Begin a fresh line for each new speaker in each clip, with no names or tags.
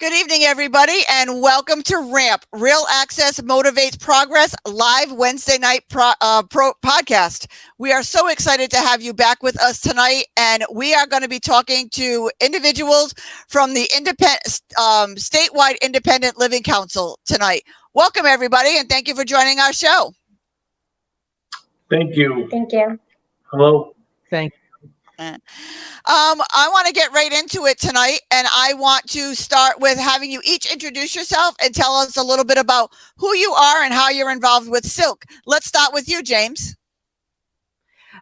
Good evening, everybody, and welcome to RAMP, Real Access Motivates Progress, live Wednesday night podcast. We are so excited to have you back with us tonight, and we are going to be talking to individuals from the Statewide Independent Living Council tonight. Welcome, everybody, and thank you for joining our show.
Thank you.
Thank you.
Hello.
Thank you.
I want to get right into it tonight, and I want to start with having you each introduce yourself and tell us a little bit about who you are and how you're involved with Silk. Let's start with you, James.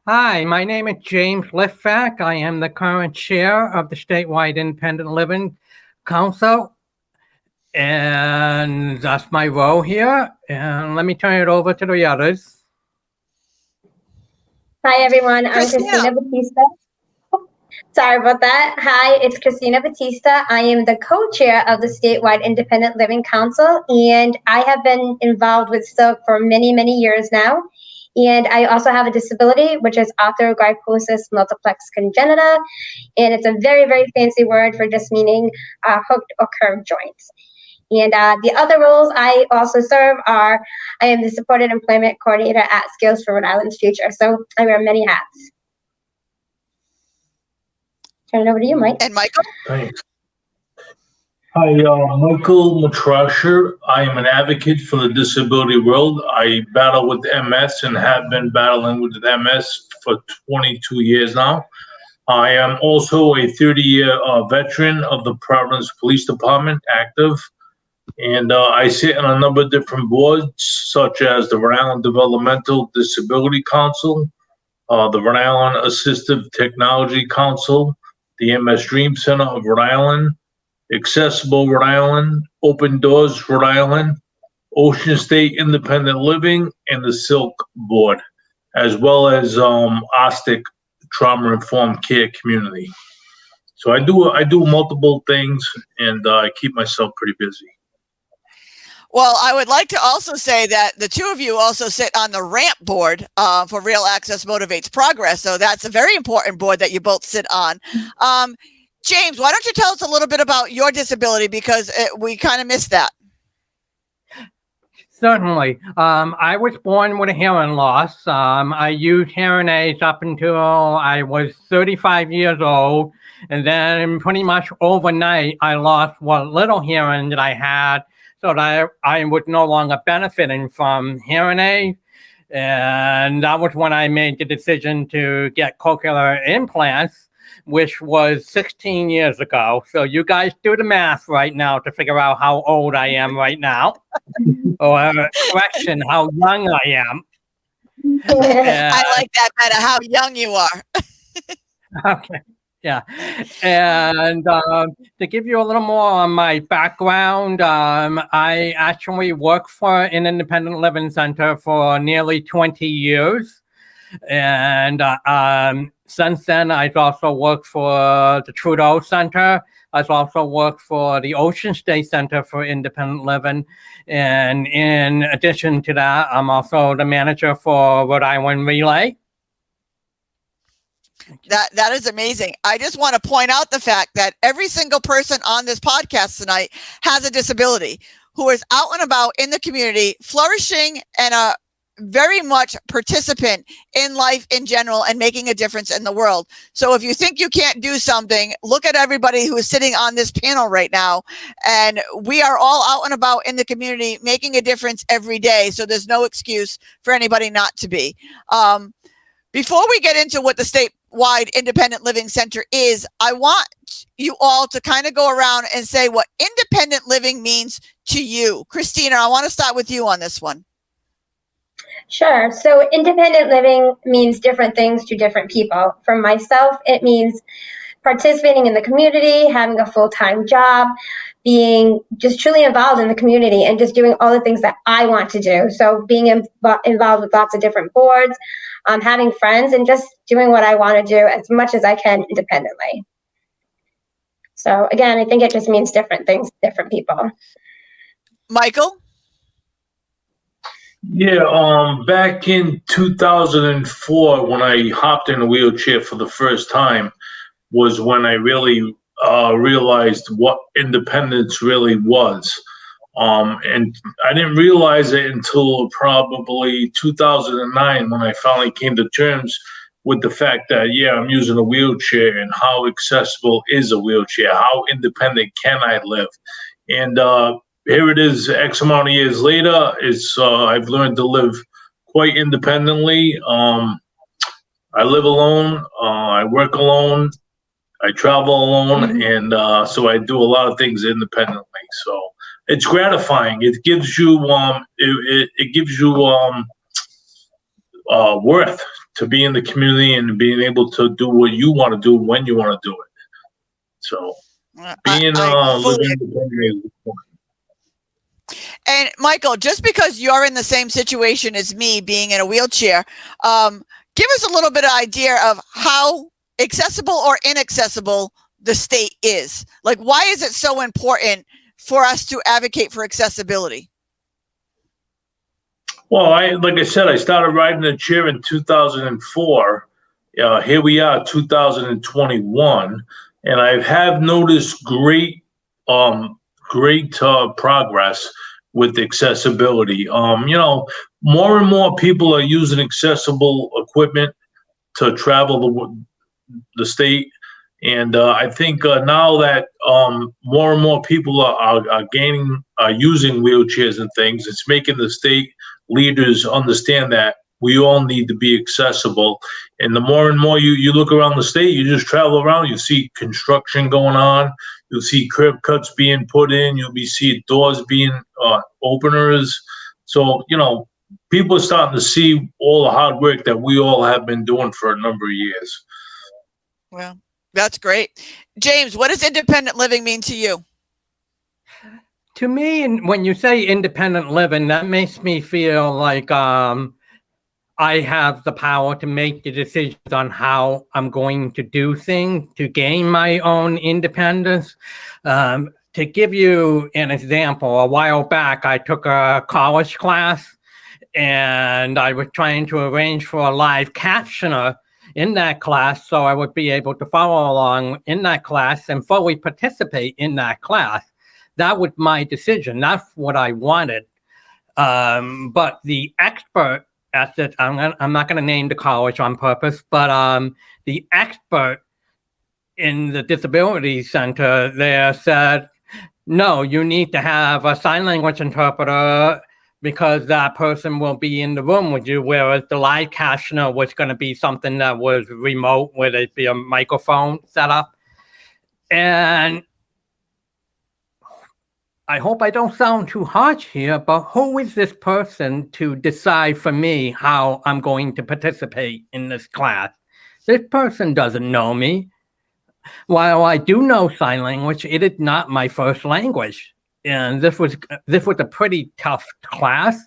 Hi, my name is James Liffak. I am the current chair of the Statewide Independent Living Council, and that's my role here. And let me turn it over to the others.
Hi, everyone. I'm
Christina.
Christina Batista. Sorry about that. Hi, it's Christina Batista. I am the co-chair of the Statewide Independent Living Council, and I have been involved with Silk for many, many years now. And I also have a disability, which is arthrogryposis multiplex congenita, and it's a very, very fancy word for just meaning hooked or curved joints. And the other roles I also serve are, I am the Supported Employment Coordinator at Skills for Rhode Island's Future. So I wear many hats. Turn it over to you, Mike.
And Michael?
Thanks. Hi, Michael Matrasher. I am an advocate for the disability world. I battle with MS and have been battling with MS for 22 years now. I am also a 30-year veteran of the Providence Police Department, active. And I sit on a number of different boards, such as the Rhode Island Developmental Disability Council, the Rhode Island Assistive Technology Council, the MS Dream Center of Rhode Island, Accessible Rhode Island, Open Doors Rhode Island, Ocean State Independent Living, and the Silk Board, as well as OSTIC Trauma Informed Care Community. So I do multiple things, and I keep myself pretty busy.
Well, I would like to also say that the two of you also sit on the RAMP board for Real Access Motivates Progress. So that's a very important board that you both sit on. James, why don't you tell us a little bit about your disability, because we kind of missed that.
Certainly. I was born with a hearing loss. I used hearing aids up until I was 35 years old. And then pretty much overnight, I lost what little hearing that I had, so that I was no longer benefiting from hearing aids. And that was when I made the decision to get cochlear implants, which was 16 years ago. So you guys do the math right now to figure out how old I am right now. Or correction, how young I am.
I like that better, how young you are.
Okay. Yeah. And to give you a little more on my background, I actually worked for an independent living center for nearly 20 years. And since then, I've also worked for the Trudeau Center. I've also worked for the Ocean State Center for Independent Living. And in addition to that, I'm also the manager for Rhode Island Relay.
That is amazing. I just want to point out the fact that every single person on this podcast tonight has a disability, who is out and about in the community, flourishing and a very much participant in life in general and making a difference in the world. So if you think you can't do something, look at everybody who is sitting on this panel right now. And we are all out and about in the community making a difference every day. So there's no excuse for anybody not to be. Before we get into what the Statewide Independent Living Center is, I want you all to kind of go around and say what independent living means to you. Christina, I want to start with you on this one.
Sure. So independent living means different things to different people. For myself, it means participating in the community, having a full-time job, being just truly involved in the community and just doing all the things that I want to do. So being involved with lots of different boards, having friends, and just doing what I want to do as much as I can independently. So again, I think it just means different things to different people.
Michael?
Yeah, back in 2004, when I hopped in a wheelchair for the first time, was when I really realized what independence really was. And I didn't realize it until probably 2009 when I finally came to terms with the fact that, yeah, I'm using a wheelchair, and how accessible is a wheelchair? How independent can I live? And here it is, X amount of years later. I've learned to live quite independently. I live alone. I work alone. I travel alone, and so I do a lot of things independently. So it's gratifying. It gives you it gives you worth to be in the community and being able to do what you want to do when you want to do it. So being living independently is important.
And Michael, just because you're in the same situation as me, being in a wheelchair, give us a little bit of idea of how accessible or inaccessible the state is. Like, why is it so important for us to advocate for accessibility?
Well, like I said, I started riding a chair in 2004. Here we are, 2021, and I have noticed great progress with accessibility. More and more people are using accessible equipment to travel the state. And I think now that more and more people are using wheelchairs and things, it's making the state leaders understand that we all need to be accessible. And the more and more you look around the state, you just travel around, you see construction going on, you'll see curb cuts being put in, you'll see doors being openers. So, people are starting to see all the hard work that we all have been doing for a number of years.
Well, that's great. James, what does independent living mean to you?
To me, when you say independent living, that makes me feel like I have the power to make the decisions on how I'm going to do things to gain my own independence. To give you an example, a while back, I took a college class and I was trying to arrange for a live captioner in that class so I would be able to follow along in that class and fully participate in that class. That was my decision. That's what I wanted. But the expert at it, I'm not going to name the college on purpose, but the expert in the disability center there said, no, you need to have a sign language interpreter because that person will be in the room with you, whereas the live captioner was going to be something that was remote, where there'd be a microphone set up. And I hope I don't sound too harsh here, but who is this person to decide for me how I'm going to participate in this class? This person doesn't know me. While I do know sign language, it is not my first language. And this was a pretty tough class.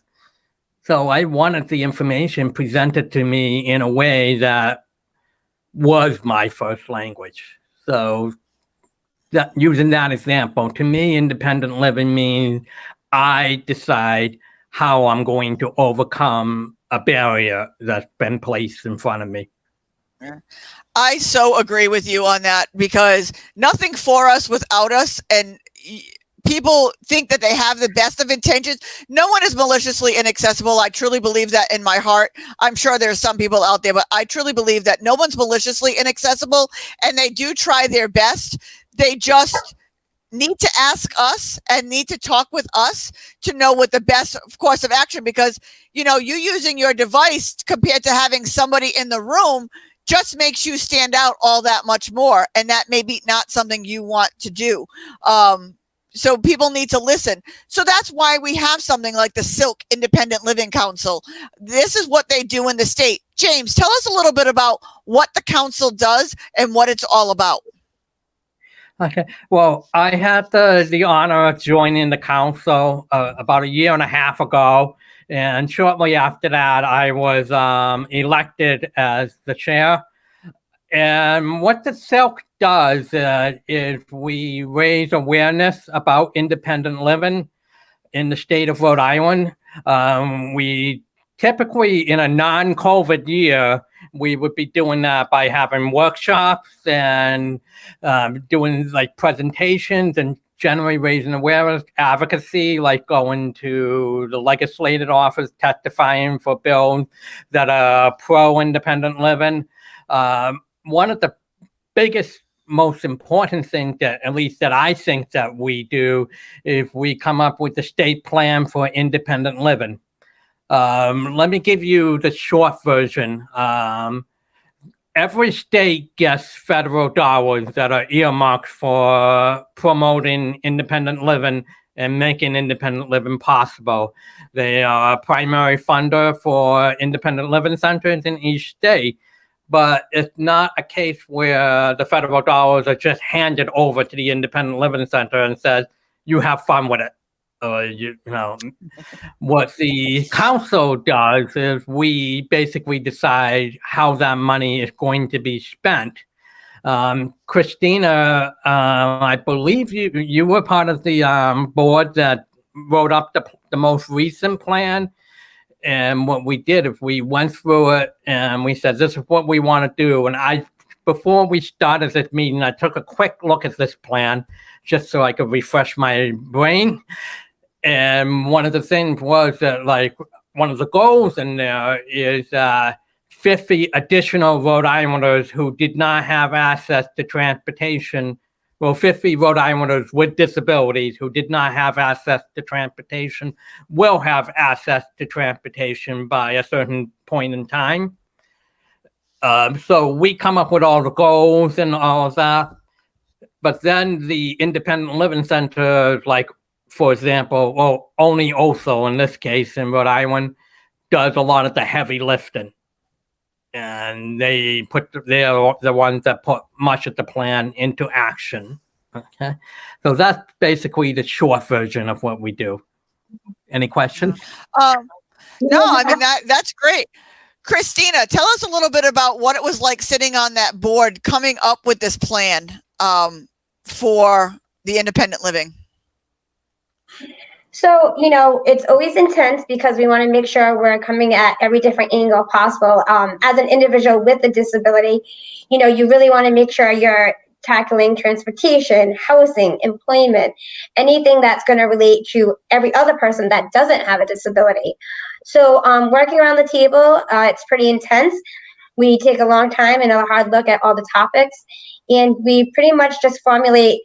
So I wanted the information presented to me in a way that was my first language. So using that example, to me, independent living means I decide how I'm going to overcome a barrier that's been placed in front of me.
Yeah. I so agree with you on that, because nothing for us without us, and people think that they have the best of intentions. No one is maliciously inaccessible. I truly believe that in my heart. I'm sure there's some people out there, but I truly believe that no one's maliciously inaccessible, and they do try their best. They just need to ask us and need to talk with us to know what the best course of action, because, you using your device compared to having somebody in the room just makes you stand out all that much more. And that may be not something you want to do. So people need to listen. So that's why we have something like the Silk Independent Living Council. This is what they do in the state. James, tell us a little bit about what the council does and what it's all about.
Okay. Well, I had the honor of joining the council about a year and a half ago. And shortly after that, I was elected as the chair. And what the Silk does is we raise awareness about independent living in the state of Rhode Island. We typically in a non-COVID year, we would be doing that by having workshops and doing like presentations and generally raising awareness, advocacy, like going to the legislative office, testifying for bills that are pro-independent living. One of the biggest, most important things that, at least that I think that we do, is we come up with the state plan for independent living. Let me give you the short version. Every state gets federal dollars that are earmarked for promoting independent living and making independent living possible. They are a primary funder for independent living centers in each state, but it's not a case where the federal dollars are just handed over to the independent living center and says, you have fun with it. What the council does is we basically decide how that money is going to be spent. Christina, I believe you were part of the board that wrote up the most recent plan. And what we did is we went through it and we said, this is what we want to do. And before we started this meeting, I took a quick look at this plan just so I could refresh my brain. And one of the things was that, like, one of the goals in there is 50 additional Rhode Islanders who did not have access to transportation. Well, 50 Rhode Islanders with disabilities who did not have access to transportation will have access to transportation by a certain point in time. So we come up with all the goals and all of that. But then the independent living centers, like, for example, well, only OSO in this case in Rhode Island does a lot of the heavy lifting. And they're the ones that put much of the plan into action. Okay. So that's basically the short version of what we do. Any questions?
No, I mean, that's great. Christina, tell us a little bit about what it was like sitting on that board, coming up with this plan for the independent living.
So, it's always intense because we want to make sure we're coming at every different angle possible. As an individual with a disability, you really want to make sure you're tackling transportation, housing, employment, anything that's going to relate to every other person that doesn't have a disability. So working around the table, it's pretty intense. We take a long time and a hard look at all the topics, and we pretty much just formulate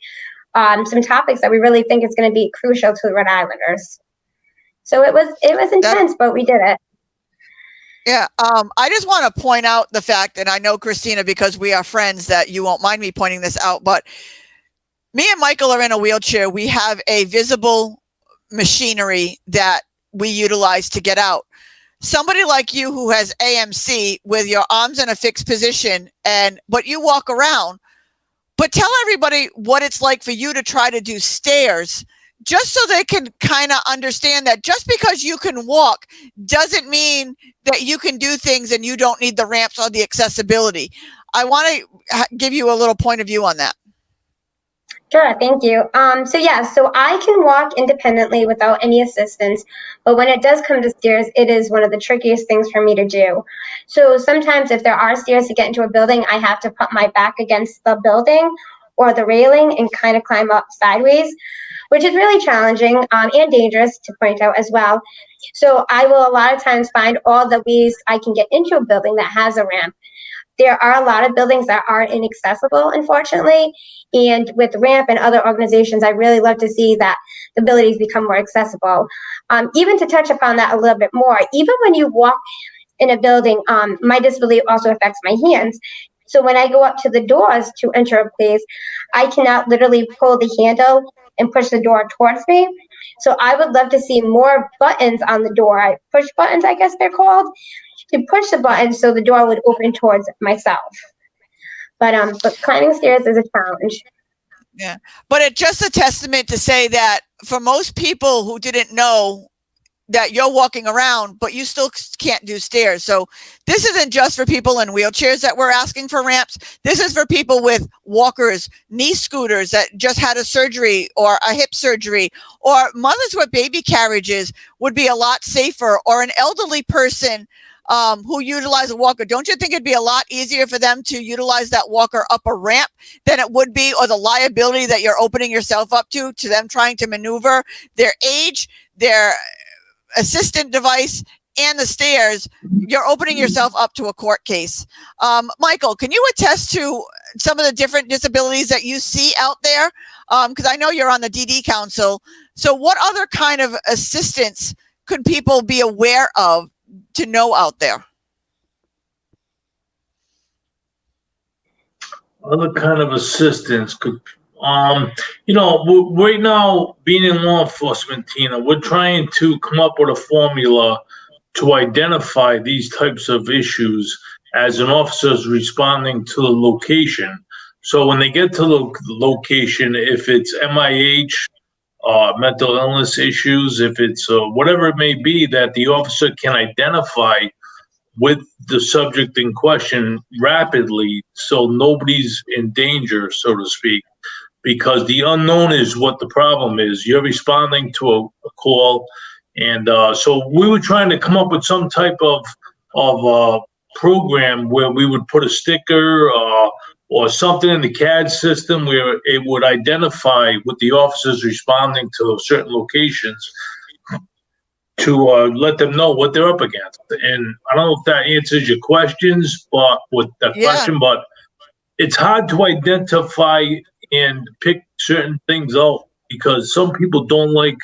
some topics that we really think is going to be crucial to the Rhode Islanders. So it was intense, but we did it.
Yeah, I just want to point out the fact, and I know, Christina, because we are friends, that you won't mind me pointing this out, but me and Michael are in a wheelchair. We have a visible machinery that we utilize to get out. Somebody like you who has AMC with your arms in a fixed position, but you walk around. But tell everybody what it's like for you to try to do stairs, just so they can kind of understand that just because you can walk doesn't mean that you can do things and you don't need the ramps or the accessibility. I want to give you a little point of view on that.
Sure, thank you. So I can walk independently without any assistance, but when it does come to stairs, it is one of the trickiest things for me to do. So sometimes if there are stairs to get into a building, I have to put my back against the building or the railing and kind of climb up sideways, which is really challenging and dangerous to point out as well. So I will a lot of times find all the ways I can get into a building that has a ramp. There are a lot of buildings that are inaccessible, unfortunately. And with ramp and other organizations, I really love to see that the abilities become more accessible. Even to touch upon that a little bit more, even when you walk in a building, my disability also affects my hands. So when I go up to the doors to enter a place, I cannot literally pull the handle and push the door towards me. So I would love to see more buttons on the door, push buttons, I guess they're called, to push the button so the door would open towards myself. But climbing stairs is a challenge.
Yeah, but it's just a testament to say that for most people who didn't know that you're walking around, but you still can't do stairs. So this isn't just for people in wheelchairs that we're asking for ramps. This is for people with walkers, knee scooters that just had a surgery or a hip surgery, or mothers with baby carriages would be a lot safer, or an elderly person who utilize a walker. Don't you think it'd be a lot easier for them to utilize that walker up a ramp than it would be, or the liability that you're opening yourself up to them trying to maneuver their age, their assistant device, and the stairs? You're opening yourself up to a court case. Michael, can you attest to some of the different disabilities that you see out there? Because I know you're on the DD Council. So what other kind of assistance could people be aware of to know out there?
Other kind of assistance could, right now, being in law enforcement, Tina, we're trying to come up with a formula to identify these types of issues as an officer is responding to the location. So when they get to the location, if it's MIH, mental illness issues, if it's whatever it may be, that the officer can identify with the subject in question rapidly, so nobody's in danger, so to speak, because the unknown is what the problem is. You're responding to a call, and so we were trying to come up with some type of program where we would put a sticker or something in the CAD system where it would identify with the officers responding to certain locations to let them know what they're up against. And I don't know if that answers your questions, but but it's hard to identify and pick certain things out because some people don't like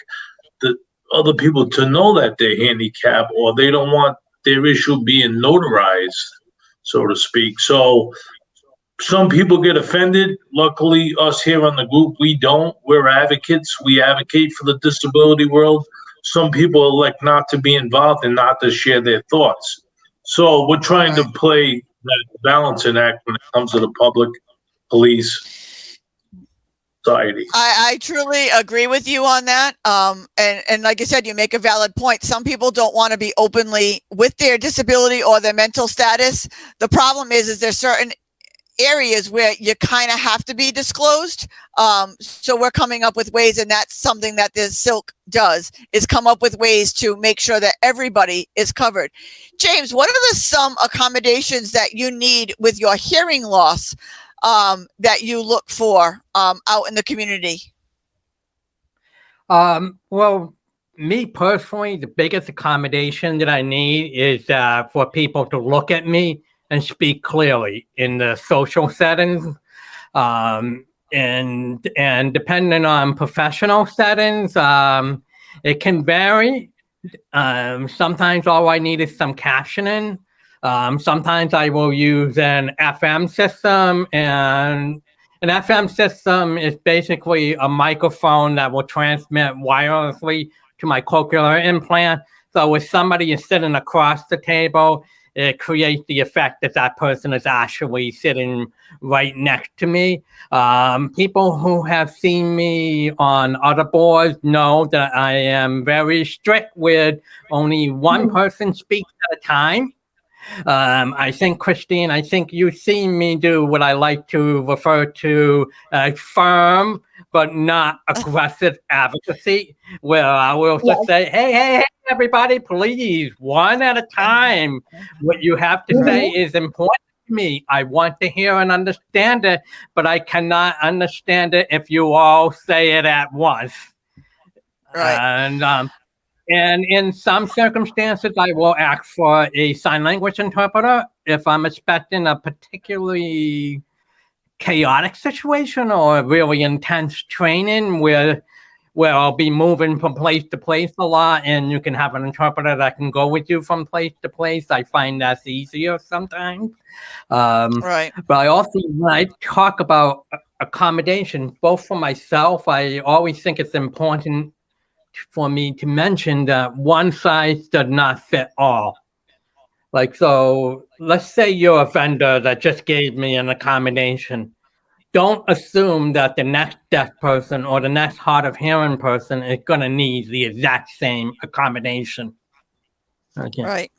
the other people to know that they're handicapped, or they don't want their issue being notarized, so to speak. So some people get offended. Luckily, us here on the group, we don't. We're advocates. We advocate for the disability world. Some people elect not to be involved and not to share their thoughts. So we're trying to play that balancing act when it comes to the public, police, society.
I truly agree with you on that. And like I said, you make a valid point. Some people don't want to be openly with their disability or their mental status. The problem is there's certain areas where you kind of have to be disclosed. So we're coming up with ways, and that's something that this Silk does, is come up with ways to make sure that everybody is covered. James, what are some accommodations that you need with your hearing loss that you look for out in the community?
Well, me personally, the biggest accommodation that I need is for people to look at me and speak clearly in the social settings. And depending on professional settings, it can vary. Sometimes all I need is some captioning. Sometimes I will use an FM system, and an FM system is basically a microphone that will transmit wirelessly to my cochlear implant. So if somebody is sitting across the table, it creates the effect that that person is actually sitting right next to me. People who have seen me on other boards know that I am very strict with only one person speaks at a time. I think, Christine, you've seen me do what I like to refer to as firm but not aggressive advocacy, where I will just say, hey, everybody, please, one at a time. What you have to say is important to me. I want to hear and understand it, but I cannot understand it if you all say it at once.
Right.
And in some circumstances, I will ask for a sign language interpreter if I'm expecting a particularly chaotic situation or really intense training where I'll be moving from place to place a lot, and you can have an interpreter that can go with you from place to place. I find that's easier sometimes.
Right.
But I also, when I talk about accommodation, both for myself, I always think it's important for me to mention that one size does not fit all. Like, so let's say you're a vendor that just gave me an accommodation. don't assume that the next deaf person or the next hard of hearing person is going to need the exact same accommodation. Okay.
Right.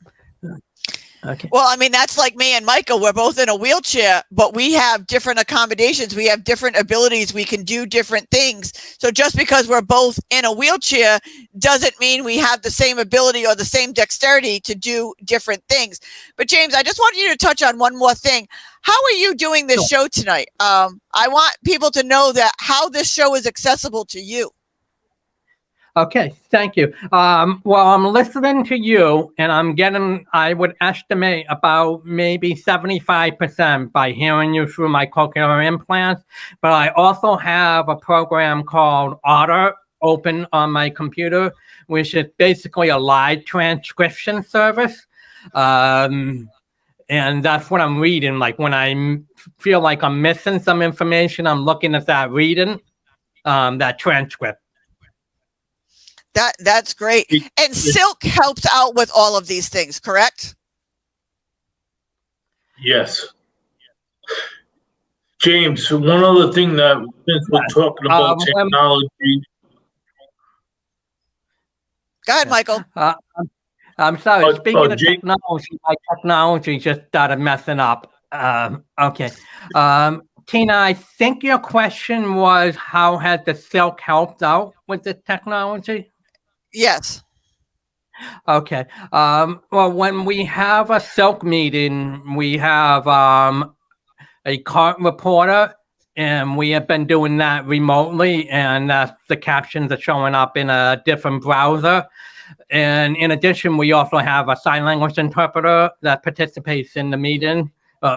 Okay.
Well, I mean, that's like me and Michael. We're both in a wheelchair, but we have different accommodations. We have different abilities. We can do different things. So just because we're both in a wheelchair doesn't mean we have the same ability or the same dexterity to do different things. But James, I just want you to touch on one more thing. How are you doing this show tonight? I want people to know that how this show is accessible to you.
Okay, thank you. Well, I'm listening to you, and I'm getting, I would estimate about maybe 75% by hearing you through my cochlear implants. But I also have a program called Otter open on my computer, which is basically a live transcription service. And that's what I'm reading. Like when I feel like I'm missing some information, I'm looking at that reading, that transcript.
That's great. And Silk helps out with all of these things, correct?
Yes. James, one other thing that since we're talking about technology.
Go ahead, Michael.
I'm sorry. Speaking of
Jake,
technology, my technology just started messing up. Okay. Tina, I think your question was how has the Silk helped out with the technology?
Yes.
Okay. Well, when we have a Silk meeting, we have a court reporter, and we have been doing that remotely, and the captions are showing up in a different browser. And in addition, we also have a sign language interpreter that participates in the meeting.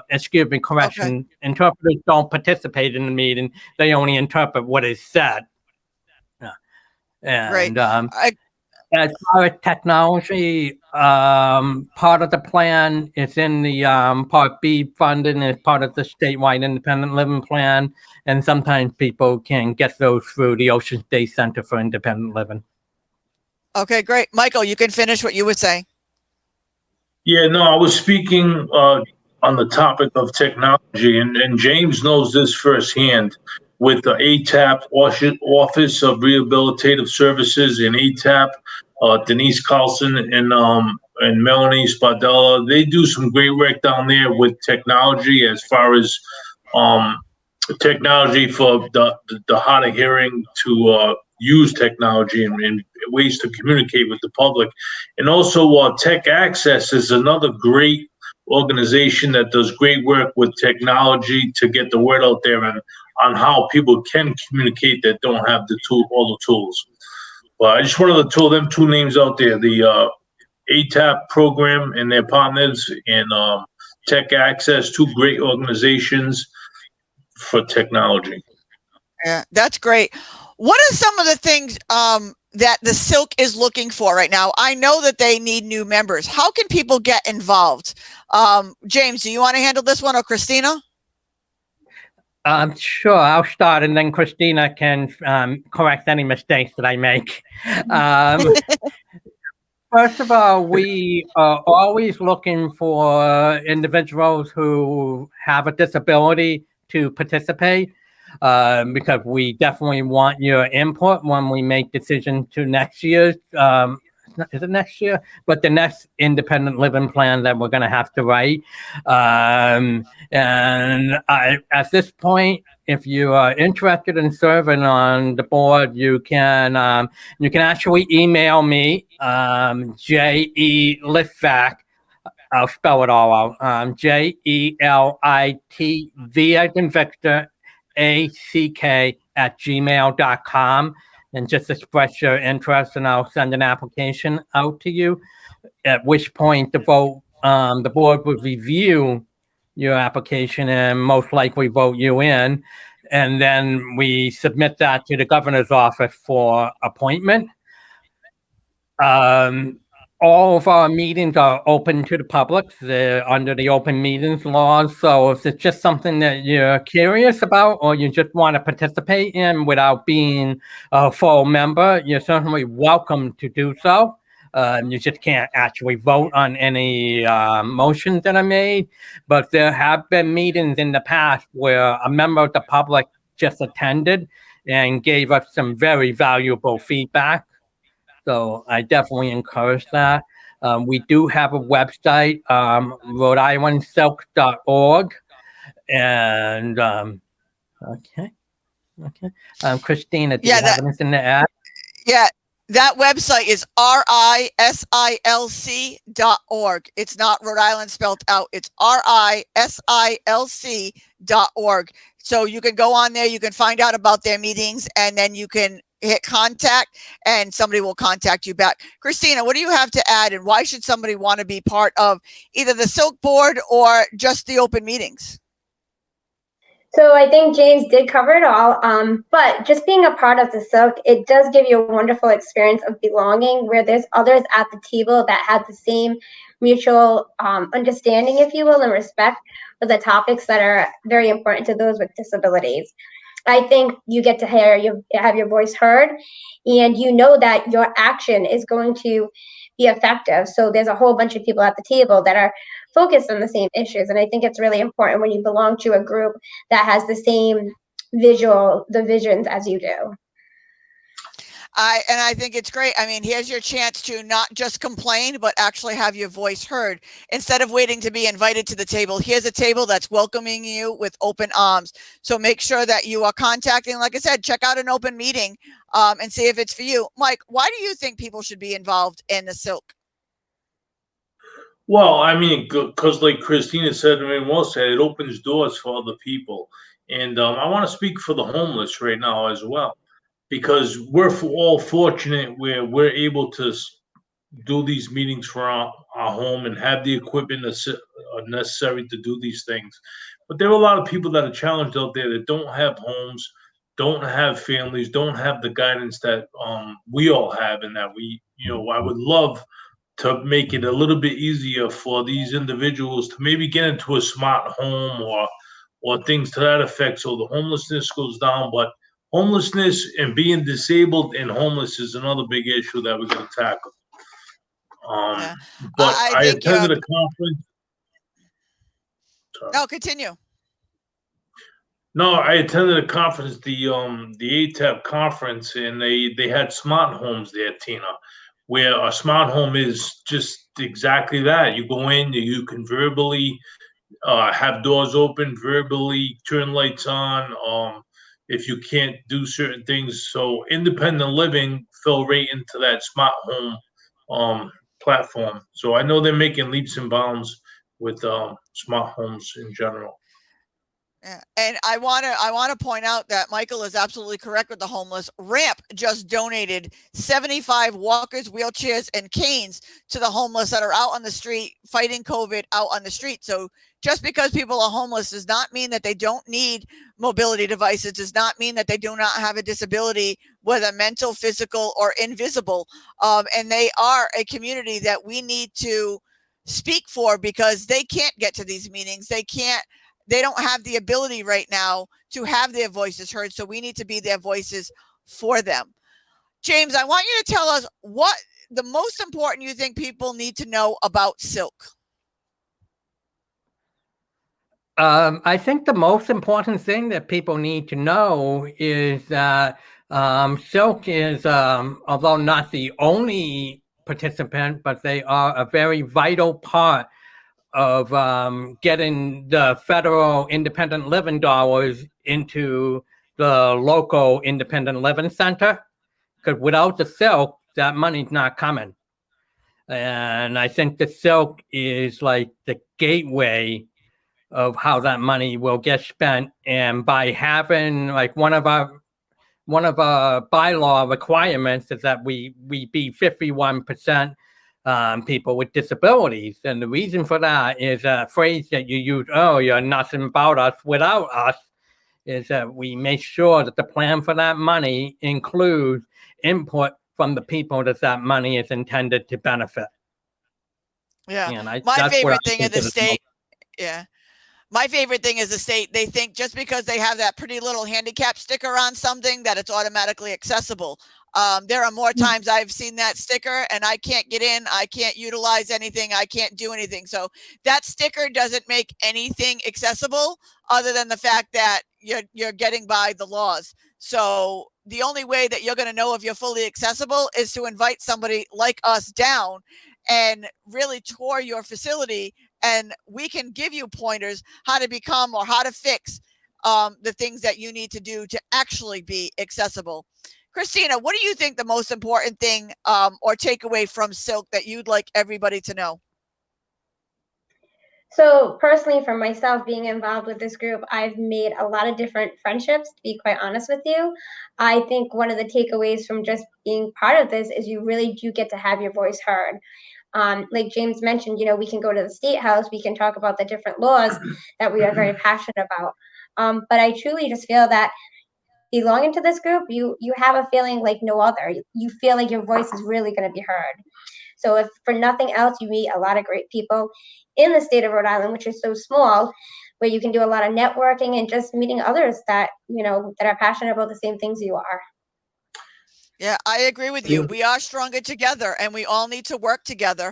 Excuse me, correction. Okay. Interpreters don't participate in the meeting. They only interpret what is said. And as far as technology, part of the plan is in the Part B funding as part of the statewide independent living plan. And sometimes people can get those through the Ocean State Center for Independent Living.
Okay, great. Michael, you can finish what you were saying. Yeah,
no, I was speaking on the topic of technology, and James knows this firsthand. With the ATAP, Office of Rehabilitative Services, and ATAP, Denise Carlson and Melanie Spadella, they do some great work down there with technology as far as technology for the hard of hearing to use technology and ways to communicate with the public. And also Tech Access is another great organization that does great work with technology to get the word out there and on how people can communicate that don't have all the tools. But I just wanted to throw them two names out there, the ATAP program and their partners, and Tech Access, two great organizations for technology.
Yeah, that's great. What are some of the things that the Silk is looking for right now? I know that they need new members. How can people get involved? James, do you want to handle this one, or Christina?
Sure, I'll start, and then Christina can correct any mistakes that I make. First of all, we are always looking for individuals who have a disability to participate, because we definitely want your input when we make decisions to next year's, is it next year? But the next independent living plan that we're going to have to write. And at this point, if you are interested in serving on the board, you can actually email me, J.E. Litvak. I'll spell it all out. JELITV as in Victor, ACK@gmail.com. And just express your interest, and I'll send an application out to you. At which point the board would review your application and most likely vote you in. And then we submit that to the governor's office for appointment. All of our meetings are open to the public. They're under the open meetings laws. So if it's just something that you're curious about, or you just want to participate in without being a full member, you're certainly welcome to do so. You just can't actually vote on any motions that are made. But there have been meetings in the past where a member of the public just attended and gave us some very valuable feedback. So I definitely encourage that. We do have a website, rhodeislandsilk.org. And okay. Christina, do you have anything to add?
Yeah, that website is RISILC.org. It's not Rhode Island spelled out. It's RISILC.org. So you can go on there, you can find out about their meetings, and then you can hit contact and somebody will contact you back. Christina, what do you have to add, and why should somebody want to be part of either the Silk Board or just the open meetings?
So I think James did cover it all, but just being a part of the Silk, it does give you a wonderful experience of belonging where there's others at the table that have the same mutual understanding, if you will, and respect for the topics that are very important to those with disabilities. I think you get to have your voice heard, and you know that your action is going to be effective. So there's a whole bunch of people at the table that are focused on the same issues, and I think it's really important when you belong to a group that has the same visions as you do.
I think it's great. I mean, here's your chance to not just complain, but actually have your voice heard. Instead of waiting to be invited to the table, here's a table that's welcoming you with open arms. So make sure that you are contacting, like I said, check out an open meeting and see if it's for you. Mike, why do you think people should be involved in the Silk?
Well, I mean, because like Christina said, and Will said, it opens doors for other people. And I want to speak for the homeless right now as well, because we're all fortunate where we're able to do these meetings for our home and have the equipment necessary to do these things. But there are a lot of people that are challenged out there that don't have homes, don't have families, don't have the guidance that we all have, and that I would love to make it a little bit easier for these individuals to maybe get into a smart home or things to that effect, so the homelessness goes down. But homelessness and being disabled and homeless is another big issue that we're going to tackle.
Yeah.
But I
think
attended a conference.
No, continue.
No, I attended a conference, the ATAP conference, and they had smart homes there, Tina, where a smart home is just exactly that. You go in, you can verbally have doors open, verbally turn lights on. If you can't do certain things, so independent living fell right into that smart home platform. So I know they're making leaps and bounds with smart homes in general.
Yeah. And I want to point out that Michael is absolutely correct with the homeless. RAMP just donated 75 walkers, wheelchairs, and canes to the homeless that are out on the street fighting COVID out on the street. So just because people are homeless does not mean that they don't need mobility devices, does not mean that they do not have a disability, whether mental, physical, or invisible. And they are a community that we need to speak for, because they can't get to these meetings. They don't have the ability right now to have their voices heard. So we need to be their voices for them. James, I want you to tell us what the most important you think people need to know about Silk.
I think the most important thing that people need to know is that Silk is, although not the only participant, but they are a very vital part of getting the federal independent living dollars into the local independent living center. Because without the Silk, that money's not coming. And I think the Silk is like the gateway of how that money will get spent. And by having like one of our bylaw requirements is that we be 51% people with disabilities. And the reason for that is a phrase that you used earlier, nothing about us without us, is that we make sure that the plan for that money includes input from the people that money is intended to benefit.
Yeah.
And
my favorite thing is the state. Yeah. My favorite thing is the state. They think just because they have that pretty little handicap sticker on something that it's automatically accessible. There are more times I've seen that sticker and I can't get in, I can't utilize anything, I can't do anything. So that sticker doesn't make anything accessible other than the fact that you're getting by the laws. So the only way that you're going to know if you're fully accessible is to invite somebody like us down and really tour your facility, and we can give you pointers how to become or how to fix the things that you need to do to actually be accessible. Christina, what do you think the most important thing or takeaway from Silk that you'd like everybody to know?
So personally, for myself, being involved with this group, I've made a lot of different friendships, to be quite honest with you. I think one of the takeaways from just being part of this is you really do get to have your voice heard. Like James mentioned, we can go to the State House, we can talk about the different laws that we are very passionate about. But I truly just feel that belonging to this group, you have a feeling like no other. You feel like your voice is really going to be heard. So if for nothing else, you meet a lot of great people in the state of Rhode Island, which is so small, where you can do a lot of networking and just meeting others that, that are passionate about the same things you are.
Yeah, I agree with you. We are stronger together and we all need to work together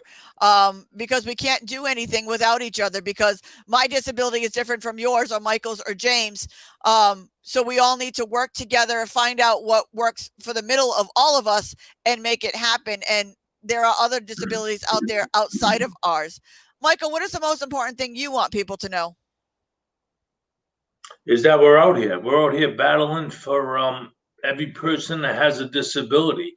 because we can't do anything without each other, because my disability is different from yours or Michael's or James. So we all need to work together and find out what works for the middle of all of us and make it happen. And there are other disabilities out there outside of ours. Michael, what is the most important thing you want people to know?
Is that we're out here. We're out here battling for every person that has a disability.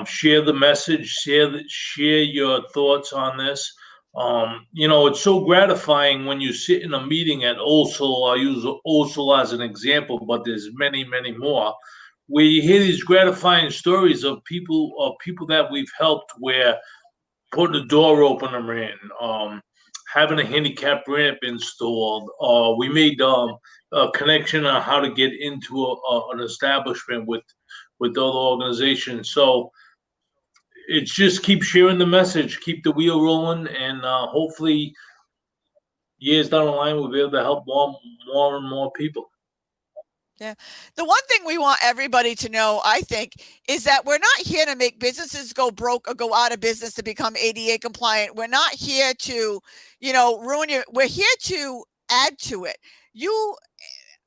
Share the message. Share your thoughts on this. It's so gratifying when you sit in a meeting at OSL. I use OSL as an example, but there's many, many more, where you hear these gratifying stories of people that we've helped, where putting a door opener in, having a handicap ramp installed. We made a connection on how to get into an establishment with other organizations. So it's just keep sharing the message, keep the wheel rolling, and hopefully years down the line we'll be able to help more and more people.
Yeah. The one thing we want everybody to know, I think, is that we're not here to make businesses go broke or go out of business to become ADA compliant. We're not here to, ruin we're here to add to it. You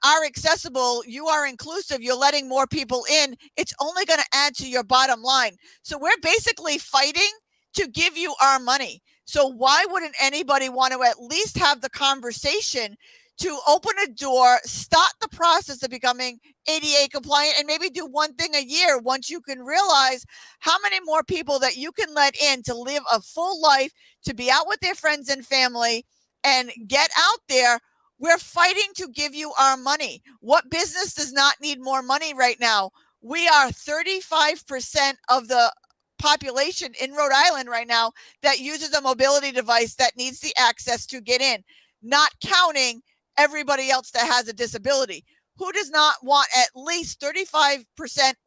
are accessible, you are inclusive, you're letting more people in. It's only going to add to your bottom line. So we're basically fighting to give you our money. So why wouldn't anybody want to at least have the conversation to open a door, start the process of becoming ADA compliant, and maybe do one thing a year once you can realize how many more people that you can let in to live a full life, to be out with their friends and family and get out there. We're fighting to give you our money. What business does not need more money right now? We are 35% of the population in Rhode Island right now that uses a mobility device that needs the access to get in, not counting everybody else that has a disability. Who does not want at least 35%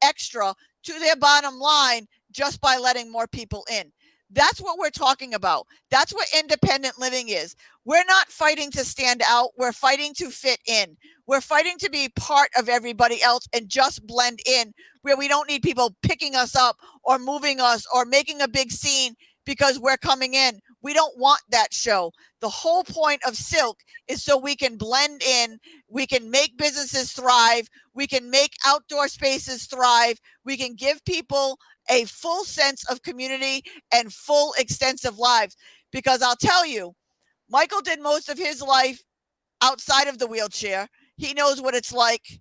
extra to their bottom line just by letting more people in? That's what we're talking about. That's what independent living is. We're not fighting to stand out. We're fighting to fit in. We're fighting to be part of everybody else and just blend in, where we don't need people picking us up or moving us or making a big scene because we're coming in. We don't want that show. The whole point of Silk is so we can blend in, we can make businesses thrive, we can make outdoor spaces thrive, we can give people a full sense of community and full extensive lives. Because I'll tell you, Michael did most of his life outside of the wheelchair. He knows what it's like.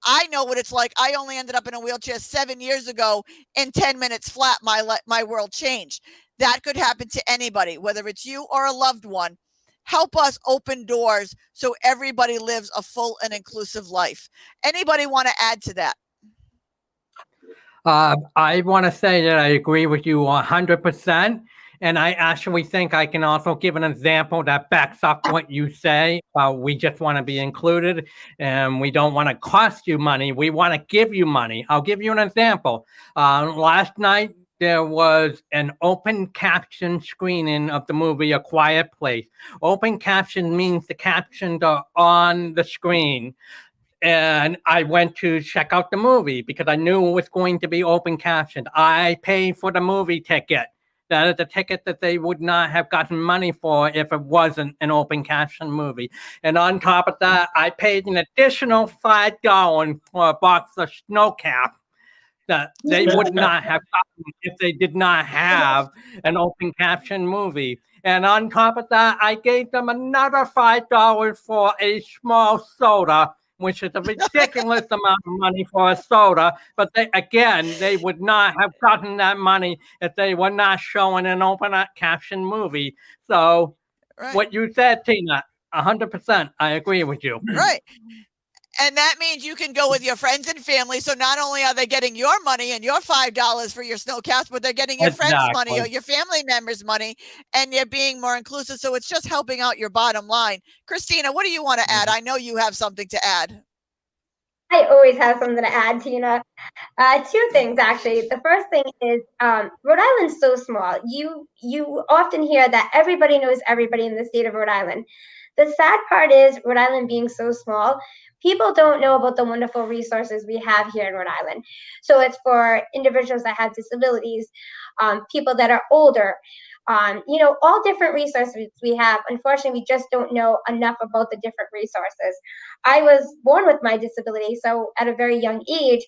I know what it's like. I only ended up in a wheelchair 7 years ago. In 10 minutes flat, my world changed. That could happen to anybody, whether it's you or a loved one. Help us open doors so everybody lives a full and inclusive life. Anybody want to add to that?
I want to say that I agree with you 100%. And I actually think I can also give an example that backs up what you say. We just want to be included and we don't want to cost you money. We want to give you money. I'll give you an example. Last night, there was an open caption screening of the movie A Quiet Place. Open caption means the captions are on the screen. and I went to check out the movie because I knew it was going to be open captioned. I paid for the movie ticket. That is the ticket that they would not have gotten money for if it wasn't an open caption movie. And on top of that, I paid an additional $5 for a box of snow cap that they would not have gotten if they did not have an open caption movie. And on top of that, I gave them another $5 for a small soda, which is a ridiculous amount of money for a soda. But they would not have gotten that money if they were not showing an open caption movie. So what you said, Tina, 100%, I agree with you.
Right. And that means you can go with your friends and family. So not only are they getting your money and your $5 for your snow caps, but they're getting your friends' money or your family members' money, and you're being more inclusive. So it's just helping out your bottom line. Christina, what do you want to add? I know you have something to add.
I always have something to add, Tina. Two things, actually. The first thing is Rhode Island's so small. You often hear that everybody knows everybody in the state of Rhode Island. The sad part is Rhode Island being so small, people don't know about the wonderful resources we have here in Rhode Island. So it's for individuals that have disabilities, people that are older, all different resources we have. Unfortunately, we just don't know enough about the different resources. I was born with my disability, so at a very young age,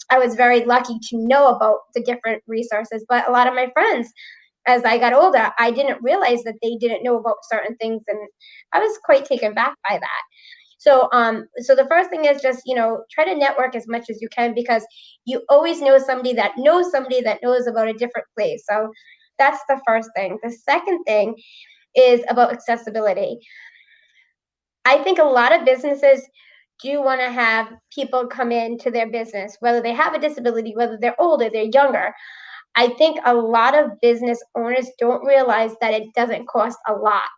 I was very lucky to know about the different resources. But a lot of my friends, as I got older, I didn't realize that they didn't know about certain things, and I was quite taken back by that. So the first thing is just, try to network as much as you can, because you always know somebody that knows about a different place. So that's the first thing. The second thing is about accessibility. I think a lot of businesses do want to have people come into their business, whether they have a disability, whether they're older, they're younger. I think a lot of business owners don't realize that it doesn't cost a lot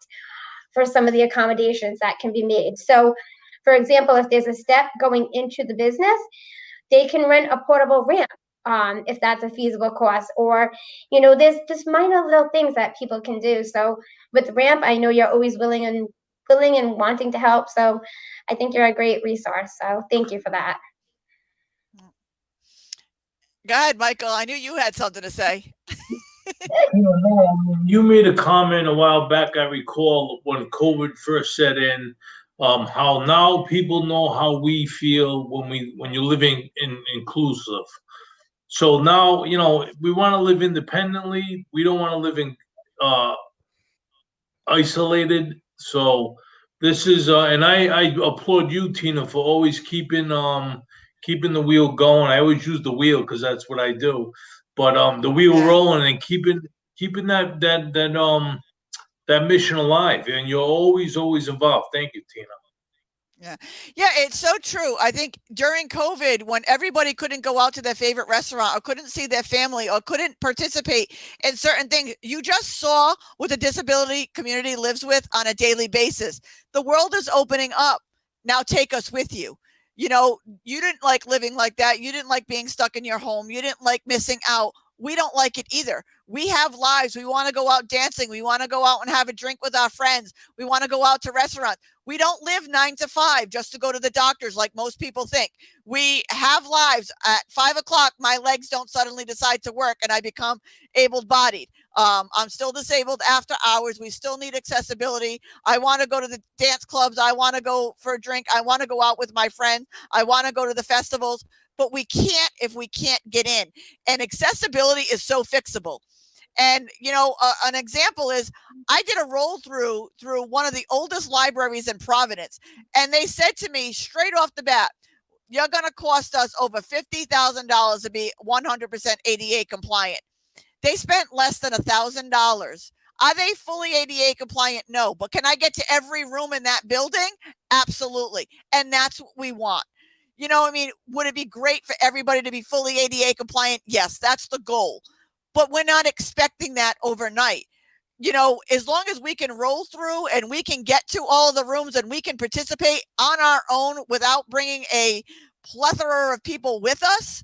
for some of the accommodations that can be made. So, for example, if there's a step going into the business, they can rent a portable ramp if that's a feasible cost. Or, there's just minor little things that people can do. So with ramp, I know you're always willing and wanting to help. So I think you're a great resource. So thank you for that.
Go ahead, Michael. I knew you had something to say.
You made a comment a while back, I recall, when COVID first set in, how now people know how we feel when you're living inclusive. So now, we want to live independently. We don't want to live in isolated. So this is, and I applaud you, Tina, for always keeping the wheel going. I always use the wheel because that's what I do. But the wheel rolling and keeping that mission alive. And you're always involved. Thank you, Tina.
Yeah, it's so true. I think during COVID, when everybody couldn't go out to their favorite restaurant or couldn't see their family or couldn't participate in certain things, you just saw what the disability community lives with on a daily basis. The world is opening up. Now take us with you. You didn't like living like that. You didn't like being stuck in your home. You didn't like missing out. We don't like it either. We have lives. We want to go out dancing. We want to go out and have a drink with our friends. We want to go out to restaurants. We don't live 9 to 5 just to go to the doctors like most people think. We have lives. At 5 o'clock, my legs don't suddenly decide to work and I become able-bodied. I'm still disabled after hours. We still need accessibility. I want to go to the dance clubs. I want to go for a drink. I want to go out with my friends. I want to go to the festivals. But we can't if we can't get in. And accessibility is so fixable. And, an example is I did a roll through one of the oldest libraries in Providence. And they said to me straight off the bat, you're going to cost us over $50,000 to be 100% ADA compliant. They spent less than $1,000. Are they fully ADA compliant? No. But can I get to every room in that building? Absolutely. And that's what we want. Would it be great for everybody to be fully ADA compliant? Yes, that's the goal. But we're not expecting that overnight. As long as we can roll through and we can get to all the rooms and we can participate on our own without bringing a plethora of people with us,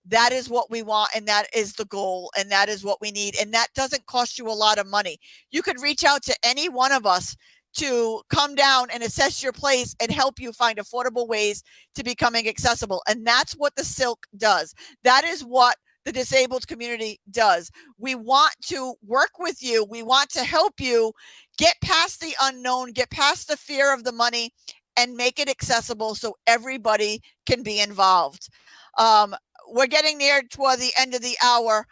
that is what we want. And that is the goal. And that is what we need. And that doesn't cost you a lot of money. You could reach out to any one of us to come down and assess your place and help you find affordable ways to becoming accessible. And that's what the Silk does. That is what the disabled community does. We want to work with you. We want to help you get past the unknown, get past the fear of the money, and make it accessible so everybody can be involved. We're getting near toward the end of the hour.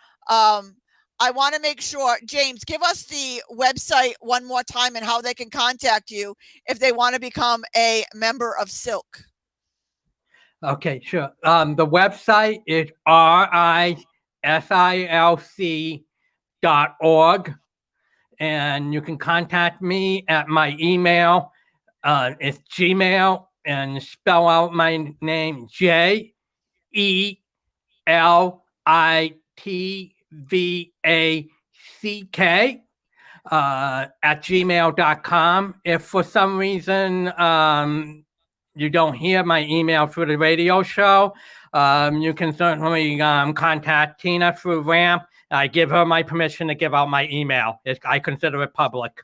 I want to make sure, James, give us the website one more time and how they can contact you if they want to become a member of Silk.
Okay, sure. The website is risilc.org, and you can contact me at my email. It's Gmail, and spell out my name, JELITVACK at gmail.com. If for some reason you don't hear my email through the radio show, you can certainly contact Tina through RAMP. I give her my permission to give out my email. I consider it public.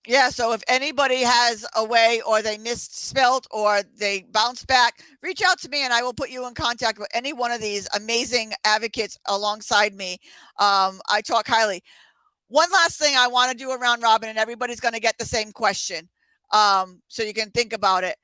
Yeah, so if anybody has a way, or they misspelled, or they bounce back, reach out to me and I will put you in contact with any one of these amazing advocates alongside me. I talk highly. One last thing I want to do around robin, and everybody's going to get the same question, so you can think about it.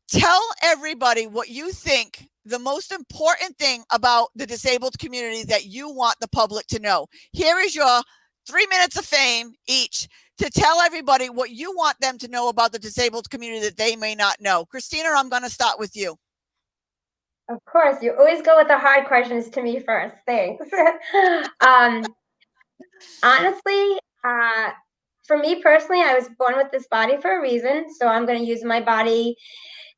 Tell everybody what you think the most important thing about the disabled community that you want the public to know. Here is your 3 minutes of fame each to tell everybody what you want them to know about the disabled community that they may not know. Christina, I'm going to start with you.
Of course, you always go with the hard questions to me first. Thanks. Honestly, for me personally, I was born with this body for a reason. So I'm going to use my body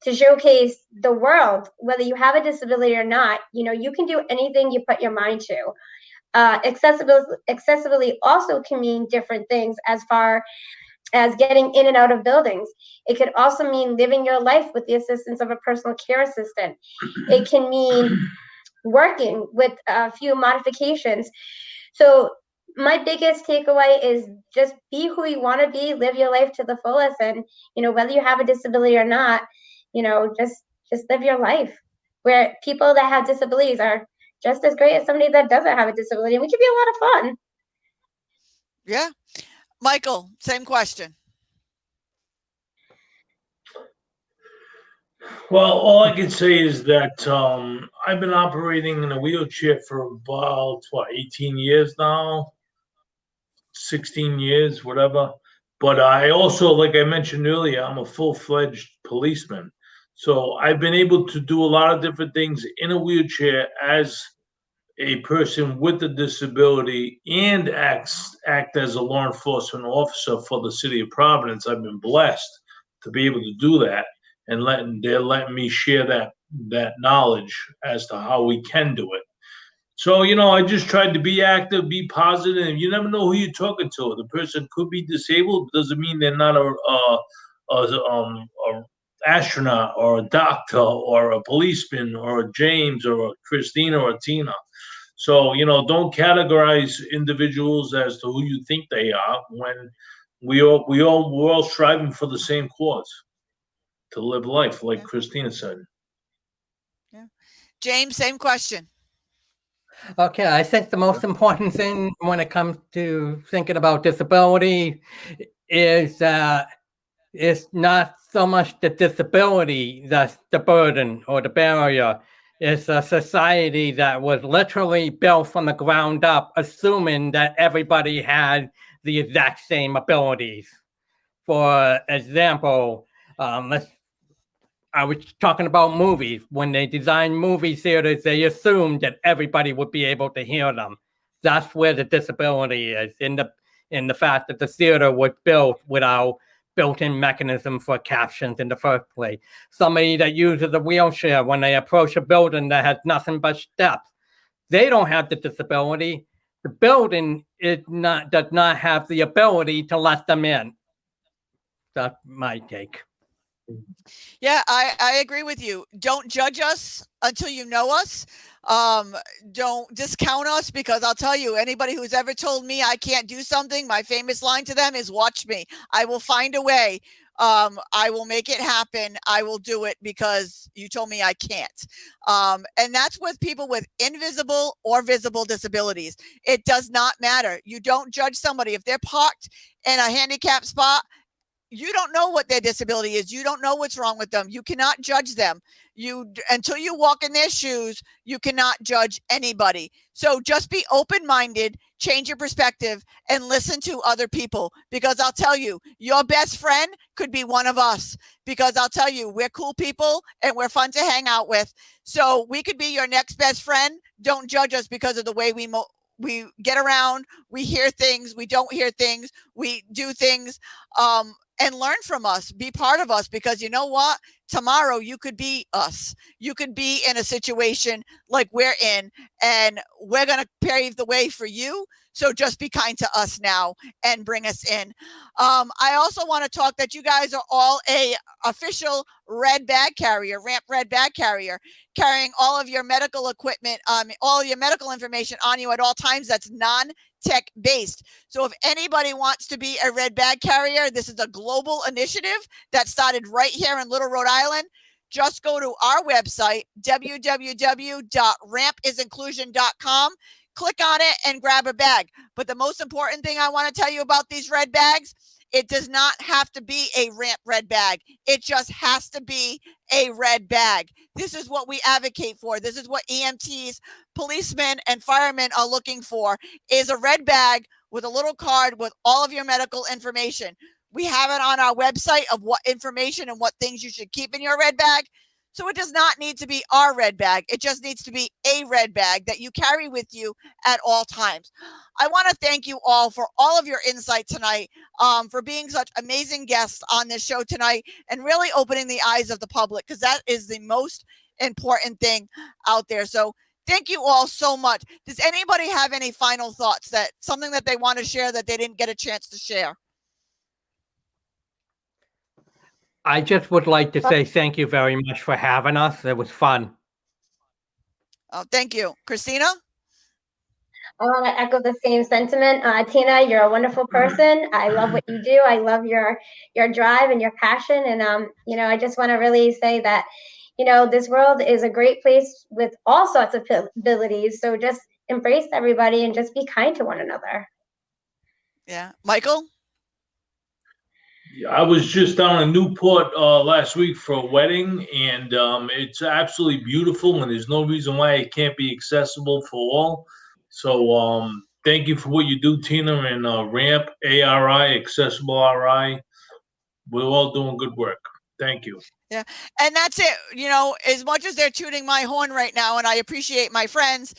to showcase the world, whether you have a disability or not. You can do anything you put your mind to. Accessibility also can mean different things as far as getting in and out of buildings. It could also mean living your life with the assistance of a personal care assistant. It can mean working with a few modifications. So my biggest takeaway is just be who you want to be, live your life to the fullest, and whether you have a disability or not, just live your life. Where people that have disabilities are just as great as somebody that doesn't have a disability, and we can be a lot of fun.
Yeah. Michael, same question.
Well, all I can say is that I've been operating in a wheelchair for about 18 years now, 16 years, whatever. But I also, like I mentioned earlier, I'm a full-fledged policeman. So I've been able to do a lot of different things in a wheelchair as a person with a disability and act as a law enforcement officer for the city of Providence. I've been blessed to be able to do that, and they're letting me share that knowledge as to how we can do it. So, I just tried to be active, be positive. You never know who you're talking to. The person could be disabled. Doesn't mean they're not a astronaut or a doctor or a policeman or a James or a Christina or a Tina. So, don't categorize individuals as to who you think they are when we're all striving for the same cause, to live life, like Christina said.
Yeah. James, same question.
Okay, I think the most important thing when it comes to thinking about disability is it's not so much the disability that's the burden or the barrier. It's a society that was literally built from the ground up, assuming that everybody had the exact same abilities. For example, I was talking about movies. When they designed movie theaters, they assumed that everybody would be able to hear them. That's where the disability is, in the fact that the theater was built without built-in mechanism for captions in the first place. Somebody that uses a wheelchair, when they approach a building that has nothing but steps, they don't have the disability. The building does not have the ability to let them in. That's my take.
Yeah, I agree with you. Don't judge us until you know us. Don't discount us, because I'll tell you, anybody who's ever told me I can't do something, my famous line to them is, watch me. I will find a way. I will make it happen. I will do it because you told me I can't. And that's with people with invisible or visible disabilities. It does not matter. You don't judge somebody. If they're parked in a handicapped spot, you don't know what their disability is. You don't know what's wrong with them. You cannot judge them. Until you walk in their shoes, you cannot judge anybody. So just be open-minded, change your perspective, and listen to other people, because I'll tell you, your best friend could be one of us, because I'll tell you, we're cool people and we're fun to hang out with. So we could be your next best friend. Don't judge us because of the way we get around, we hear things, we don't hear things, we do things. And learn from us, be part of us, because you know what? Tomorrow you could be us. You could be in a situation like we're in, and we're going to pave the way for you. So just be kind to us now and bring us in. I also want to talk that you guys are all a official red bag carrier, ramp red bag carrier, carrying all of your medical equipment, all your medical information on you at all times. That's non-tech based. So if anybody wants to be a red bag carrier, this is a global initiative that started right here in Little Rhode Island. Just go to our website, www.rampisinclusion.com. Click on it and grab a bag. But the most important thing I want to tell you about these red bags, it does not have to be a ramp red bag. It just has to be a red bag. This is what we advocate for. This is what EMTs, policemen, and firemen are looking for, is a red bag with a little card with all of your medical information. We have it on our website of what information and what things you should keep in your red bag. So it does not need to be our red bag. It just needs to be a red bag that you carry with you at all times. I want to thank you all for all of your insight tonight, for being such amazing guests on this show tonight, and really opening the eyes of the public, because that is the most important thing out there. So thank you all so much. Does anybody have any final thoughts, that something that they want to share that they didn't get a chance to share?
I just would like to say thank you very much for having us. It was fun.
Oh, thank you. Christina?
I want to echo the same sentiment. Tina, you're a wonderful person. I love what you do. I love your drive and your passion. And I just want to really say that, this world is a great place with all sorts of abilities. So just embrace everybody and just be kind to one another.
Yeah. Michael?
I was just down in Newport last week for a wedding, and it's absolutely beautiful, and there's no reason why it can't be accessible for all. So thank you for what you do, Tina, and RAMP, ARI, Accessible RI. We're all doing good work. Thank you.
Yeah. And that's it. As much as they're tooting my horn right now, and I appreciate my friends,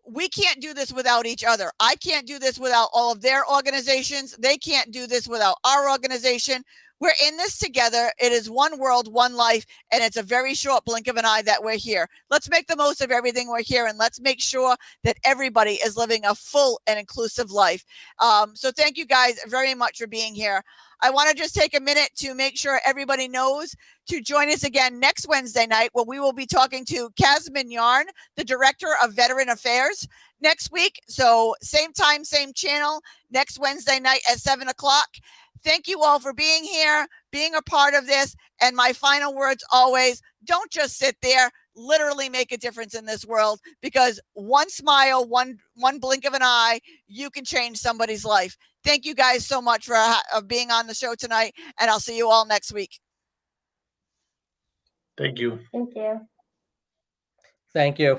we can't do this without each other. I can't do this without all of their organizations. They can't do this without our organization. We're in this together. It is one world, one life, and it's a very short blink of an eye that we're here. Let's make the most of everything we're here, and let's make sure that everybody is living a full and inclusive life. So thank you guys very much for being here. I want to just take a minute to make sure everybody knows to join us again next Wednesday night, where we will be talking to Casman Yarn, the Director of Veteran Affairs, next week. So same time, same channel, next Wednesday night at 7 o'clock. Thank you all for being here, being a part of this. And my final words always, don't just sit there, literally make a difference in this world, because one smile, one blink of an eye, you can change somebody's life. Thank you guys so much for being on the show tonight, and I'll see you all next week.
Thank you.
Thank you.
Thank you.